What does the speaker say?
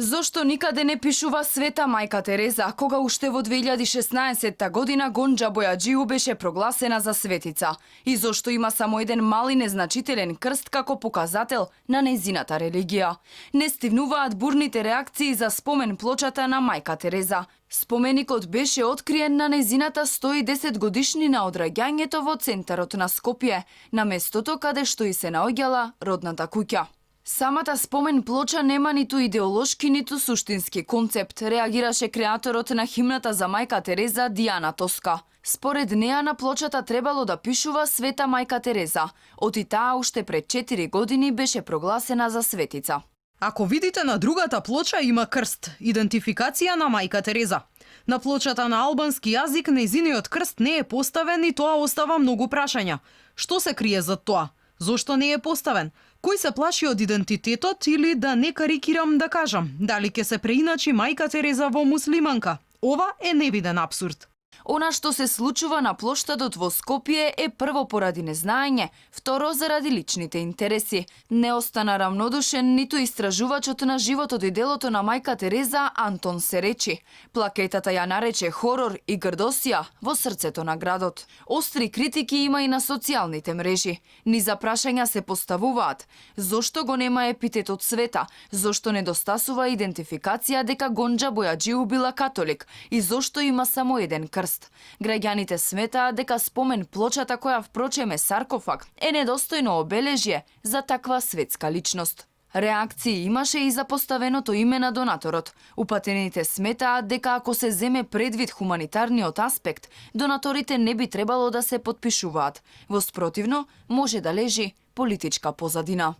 Зошто никаде не пишува Света мајка Тереза, кога уште во 2016 година Гонџа Бојаџиу беше прогласена за светица? И зошто има само еден мал и незначителен крст како показател на нејзината религија? Не стивнуваат бурните реакции за спомен плочата на мајка Тереза. Споменикот беше откриен на нејзината 110 годишнина од раѓањето во центарот на Скопје, на местото каде што и се наоѓала родната куќа. Самата спомен плоча нема ниту идеолошки, ниту суштински концепт, реагираше креаторот на химната за мајка Тереза Дијана Тоска. Според неа на плочата требало да пишува Света мајка Тереза, оти таа уште пред 4 години беше прогласена за светица. Ако видите на другата плоча има крст, идентификација на мајка Тереза. На плочата на албански јазик нејзиниот крст не е поставен и тоа остава многу прашања. Што се крие за тоа? Зошто не е поставен? Кој се плаши од идентитетот или, да не карикирам да кажам, дали ќе се преиначи мајка Тереза во муслиманка? Ова е невиден апсурд. Она што се случува на плоштадот во Скопје е прво поради незнаење, второ заради личните интереси. Не остана рамнодушен ниту истражувачот на животот и делото на мајка Тереза Антон Серечи. Плакетата ја нарече хорор и грдосија во срцето на градот. Остри критики има и на социјалните мрежи. Низа прашања се поставуваат. Зошто го нема епитетот Света? Зошто недостасува идентификација дека Гонџа Бојаџиу била католик? И зошто има само еден крст? Граѓаните сметаат дека спомен плочата, која впрочем е саркофаг, е недостојно обележје за таква светска личност. Реакции имаше и за поставеното име на донаторот. Упатените сметаат дека ако се земе предвид хуманитарниот аспект, донаторите не би требало да се потпишуваат. Во спротивно, може да лежи политичка позадина.